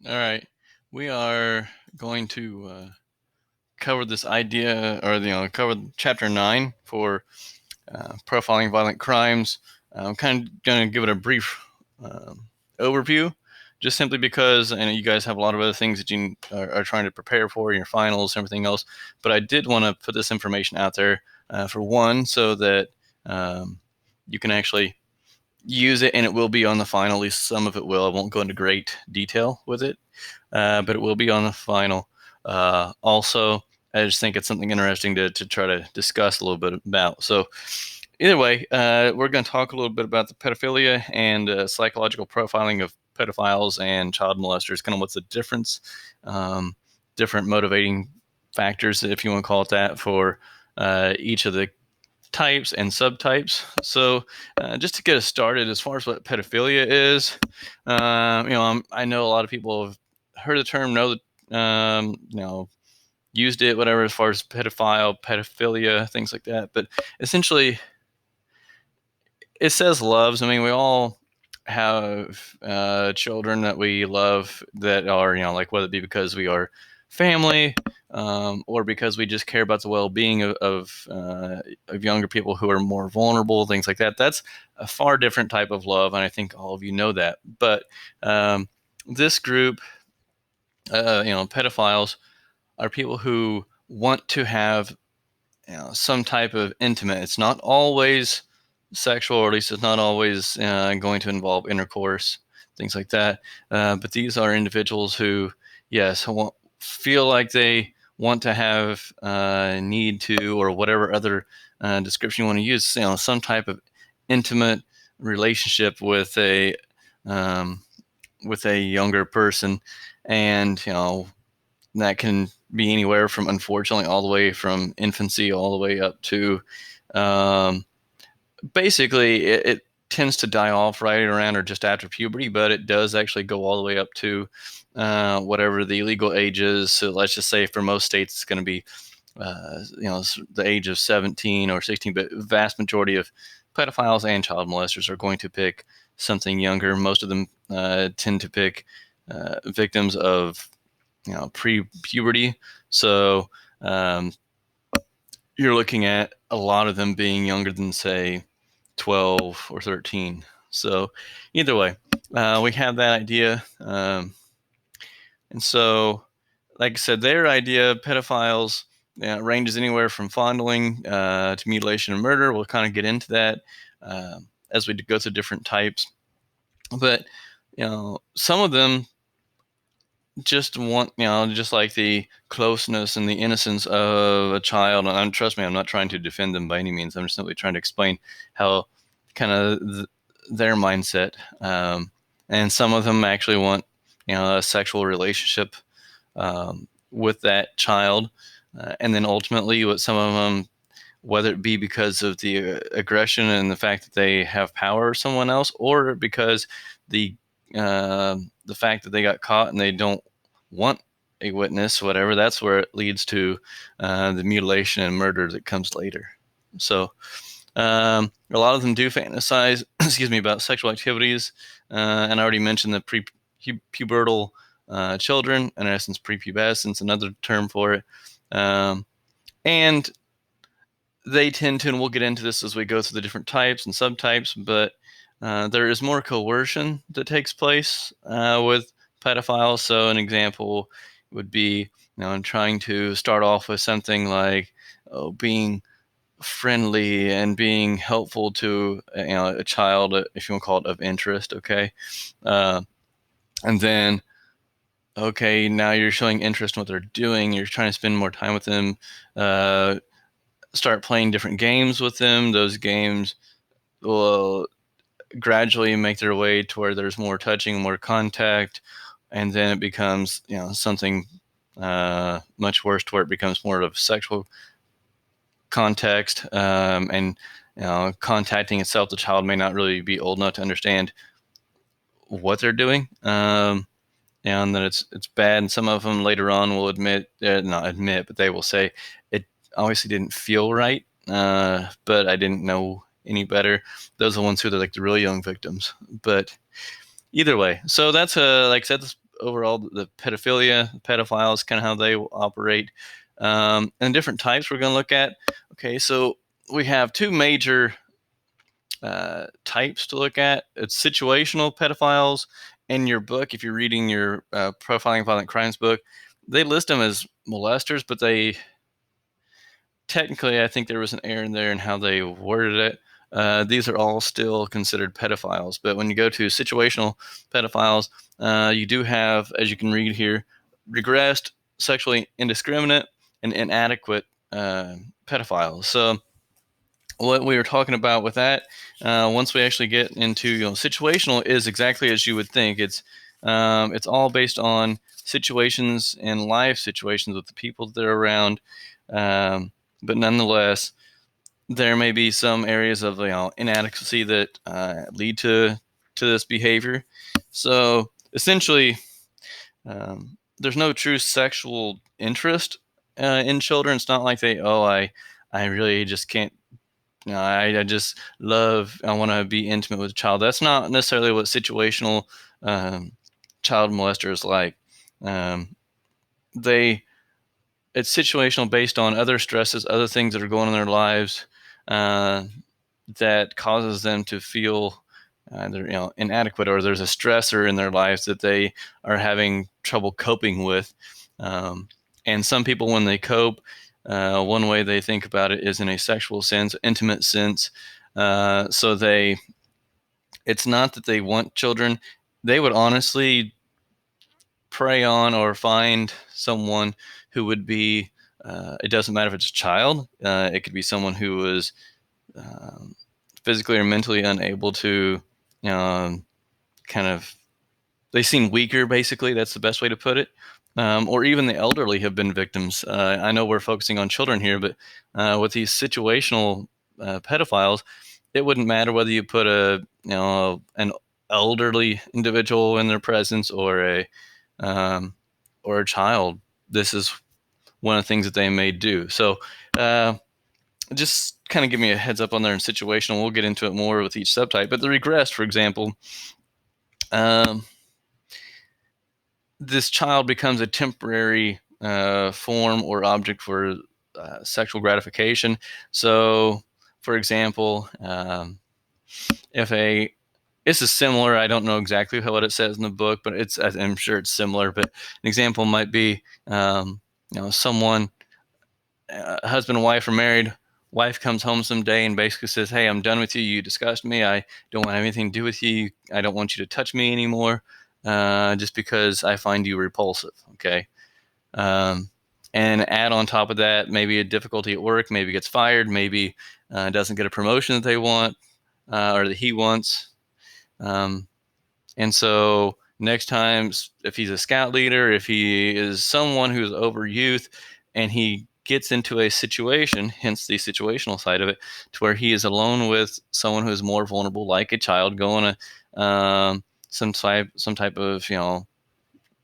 All right. We are going to cover this idea, or cover chapter 9 for profiling violent crimes. I'm kind of going to give it a brief overview, just simply because I know you guys have a lot of other things that you are trying to prepare for in your finals and everything else. But I did want to put this information out there for one, so that you can actually use it, and it will be on the final. At least some of it will. I won't go into great detail with it, but it will be on the final. Also, I just think it's something interesting to try to discuss a little bit about. So, either way, we're going to talk a little bit about the pedophilia and psychological profiling of pedophiles and child molesters. Kind of what's the difference, different motivating factors, if you want to call it that, for each of the types and subtypes. So, just to get us started, as far as what pedophilia is, I know a lot of people have heard the term, know that, used it, whatever, as far as pedophile, pedophilia, things like that. But essentially, it says loves. I mean, we all have children that we love that are, like, whether it be because we are family, or because we just care about the well-being of younger people who are more vulnerable, things like that. That's a far different type of love, and I think all of you know that. But this group, pedophiles, are people who want to have some type of intimate. It's not always sexual, or at least it's not always going to involve intercourse, things like that. But these are individuals who, yes, feel like they want to have, need to, or whatever other description you want to use, some type of intimate relationship um, with a younger person, and that can be anywhere from, unfortunately, all the way from infancy all the way up to, um, basically, it tends to die off right around or just after puberty, but it does actually go all the way up to whatever the legal age is. So let's just say for most states, it's going to be, the age of 17 or 16, but the vast majority of pedophiles and child molesters are going to pick something younger. Most of them tend to pick victims of pre-puberty. So you're looking at a lot of them being younger than, say, 12 or 13. So either way, we have that idea. And so, like I said, their idea, pedophiles, ranges anywhere from fondling to mutilation and murder. We'll kind of get into that as we go through different types. But, some of them just want, just like the closeness and the innocence of a child. And trust me, I'm not trying to defend them by any means. I'm just simply trying to explain how kind of their mindset. And some of them actually want, a sexual relationship with that child. And then ultimately, what some of them, whether it be because of the aggression and the fact that they have power over someone else, or because the the fact that they got caught and they don't want a witness, whatever, that's where it leads to the mutilation and murder that comes later. So a lot of them do fantasize, excuse me, about sexual activities, and I already mentioned the pre-pubertal children, in essence, prepubescence, another term for it, and they tend to, and we'll get into this as we go through the different types and subtypes, but there is more coercion that takes place with pedophiles. So an example would be, trying to start off with something like being friendly and being helpful to a child, if you want to call it of interest, okay, and then, okay, now you're showing interest in what they're doing. You're trying to spend more time with them. Start playing different games with them. Those games will gradually make their way to where there's more touching, more contact, and then it becomes, something much worse, to where it becomes more of a sexual context, and contacting itself. The child may not really be old enough to understand what they're doing, and that it's bad. And some of them later on will not admit, but they will say it obviously didn't feel right, but I didn't know any better. Those are the ones who are like the really young victims. But either way, so that's like I said, overall the pedophilia, pedophiles, kind of how they operate, and different types we're going to look at. Okay, so we have two major types to look at. It's situational pedophiles. In your book, if you're reading your Profiling Violent Crimes book, they list them as molesters, but they technically, I think there was an error in there in how they worded it. These are all still considered pedophiles. But when you go to situational pedophiles, you do have, as you can read here, regressed, sexually indiscriminate, and inadequate pedophiles. So what we were talking about with that, once we actually get into situational, is exactly as you would think. It's all based on situations and life situations with the people that they're around. But nonetheless, there may be some areas of inadequacy that lead to this behavior. So essentially, there's no true sexual interest in children. It's not like I really just can't. I just I want to be intimate with a child. That's not necessarily what situational child molester is like. It's situational based on other stresses, other things that are going on in their lives that causes them to feel they're inadequate, or there's a stressor in their lives that they are having trouble coping with. And some people, when they cope, one way they think about it is in a sexual sense, intimate sense. So it's not that they want children. They would honestly prey on or find someone who would be, it doesn't matter if it's a child, it could be someone who was physically or mentally unable to, kind of, they seem weaker, basically. That's the best way to put it. Or even the elderly have been victims. I know we're focusing on children here, but with these situational pedophiles, it wouldn't matter whether you put an elderly individual in their presence or a child. This is one of the things that they may do. So just kind of give me a heads up on there in situational. We'll get into it more with each subtype. But the regressed, for example, this child becomes a temporary form or object for sexual gratification. So, for example, this is similar. I don't know exactly what it says in the book, but I'm sure it's similar. But an example might be, someone, husband and wife are married. Wife comes home someday and basically says, "Hey, I'm done with you. You disgust me. I don't want anything to do with you. I don't want you to touch me anymore, just because I find you repulsive." Okay. And add on top of that, maybe a difficulty at work, maybe gets fired, maybe doesn't get a promotion that they want or that he wants. And so next time, if he's a scout leader, if he is someone who's over youth and he gets into a situation, hence the situational side of it, to where he is alone with someone who is more vulnerable, like a child, going to some type of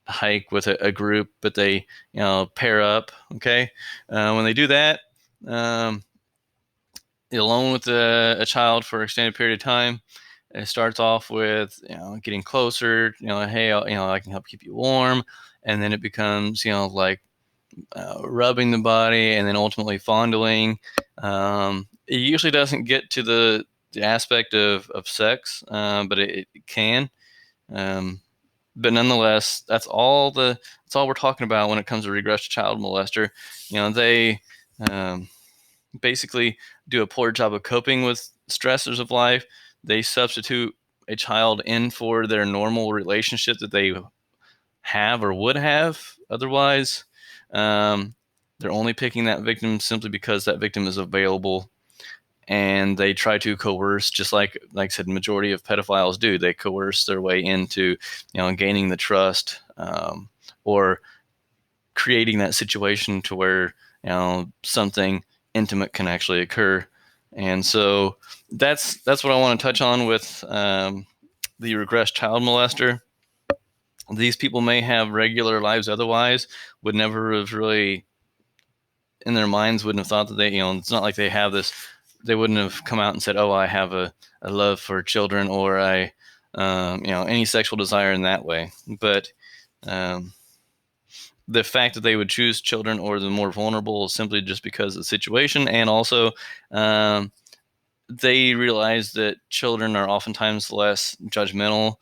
hike with a group, but they pair up. Okay, when they do that, alone with a child for an extended period of time, it starts off with getting closer. Hey, I can help keep you warm, and then it becomes like rubbing the body, and then ultimately fondling. It usually doesn't get to the aspect of sex, but it can. But nonetheless, that's all we're talking about when it comes to regressed child molester. They basically do a poor job of coping with stressors of life. They substitute a child in for their normal relationship that they have or would have otherwise. They're only picking that victim simply because that victim is available, and they try to coerce, just like I said, majority of pedophiles do. They coerce their way into gaining the trust, or creating that situation to where something intimate can actually occur. And so that's what I want to touch on with the regressed child molester. These people may have regular lives otherwise, would never have really, in their minds, wouldn't have thought that they, it's not like they have this, they wouldn't have come out and said, "Oh, I have a love for children," or any sexual desire in that way. But The fact that they would choose children or the more vulnerable is simply just because of the situation, and also they realize that children are oftentimes less judgmental,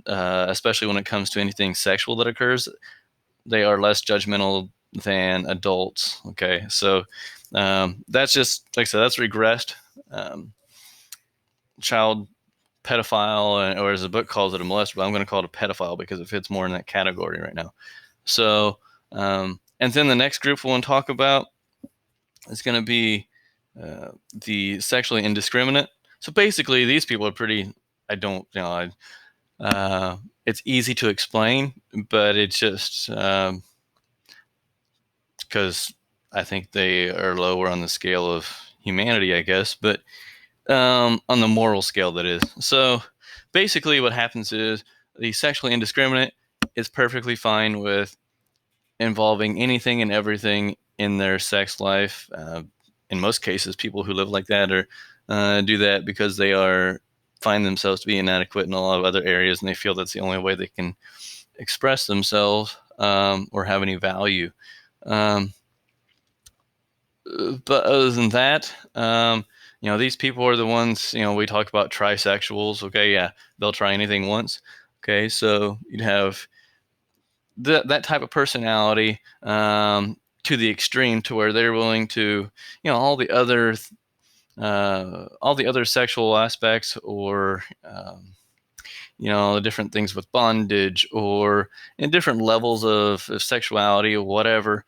especially when it comes to anything sexual that occurs. They are less judgmental than adults. Okay, so that's just, like I said, that's regressed. Child pedophile, or as the book calls it, a molester, but I'm going to call it a pedophile because it fits more in that category right now. So, and then the next group we'll talk about is going to be the sexually indiscriminate. So basically, these people are pretty. I don't, you know, it's easy to explain, but it's just because I think they are lower on the scale of humanity, I guess, but on the moral scale, that is. So basically, what happens is the sexually indiscriminate is perfectly fine with involving anything and everything in their sex life. In most cases, people who live like that or do that because they find themselves to be inadequate in a lot of other areas, and they feel that's the only way they can express themselves or have any value. But other than that, these people are the ones, we talk about trisexuals. Okay, yeah, they'll try anything once. Okay, so you'd have that type of personality to the extreme, to where they're willing to, all the other sexual aspects, or the different things with bondage, or in different levels of sexuality or whatever.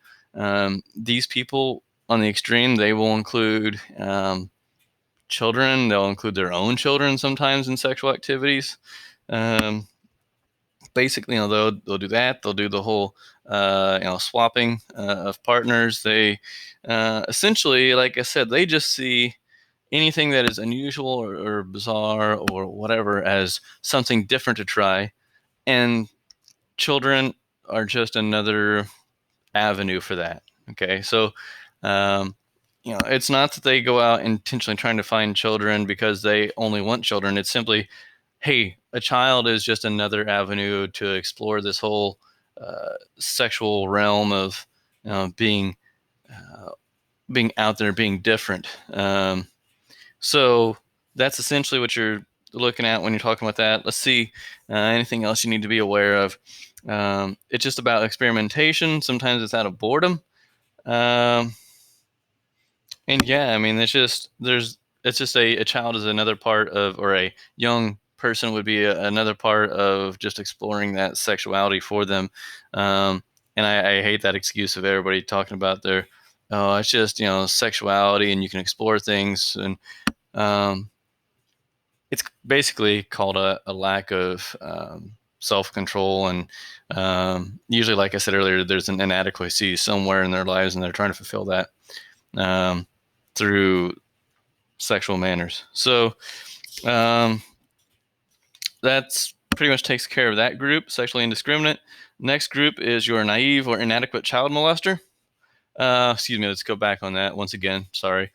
These people on the extreme, they will include children. They'll include their own children sometimes in sexual activities. Basically, they'll do that. They'll do the whole, swapping of partners. They essentially, like I said, they just see anything that is unusual or bizarre or whatever as something different to try, and children are just another avenue for that. Okay, so it's not that they go out intentionally trying to find children because they only want children. It's simply, hey, a child is just another avenue to explore this whole sexual realm of being out there, being different. So that's essentially what you're looking at when you're talking about that. Let's see, anything else you need to be aware of. It's just about experimentation. Sometimes it's out of boredom. And yeah, I mean, it's just a child is another part of, or a young person would be another part of just exploring that sexuality for them. And I hate that excuse of everybody talking about their, oh, it's just, sexuality and you can explore things. And it's basically called a lack of self-control. And usually, like I said earlier, there's an inadequacy somewhere in their lives, and they're trying to fulfill that through sexual manners. So that's pretty much takes care of that group, sexually indiscriminate. Next group is your naive or inadequate child molester. Excuse me, let's go back on that once again. Sorry.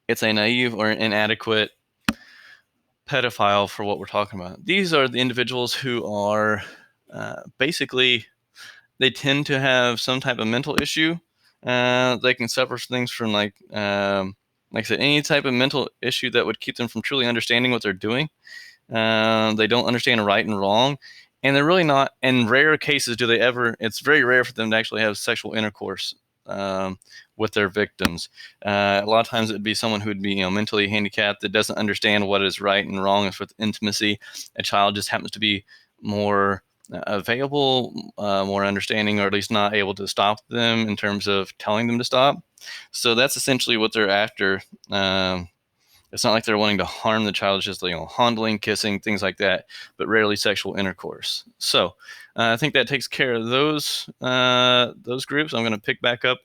It's a naive or inadequate pedophile for what we're talking about. These are the individuals who are basically, they tend to have some type of mental issue. They can suffer things from like I said, any type of mental issue that would keep them from truly understanding what they're doing. They don't understand right and wrong. And they're really not, in rare cases, do they ever, it's very rare for them to actually have sexual intercourse with their victims. A lot of times it would be someone who would be, mentally handicapped, that doesn't understand what is right and wrong with intimacy. A child just happens to be more available, more understanding, or at least not able to stop them in terms of telling them to stop. So that's essentially what they're after. It's not like they're wanting to harm the child. It's just, handling, kissing, things like that, but rarely sexual intercourse. So I think that takes care of those groups. I'm going to pick back up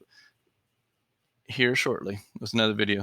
here shortly with another video.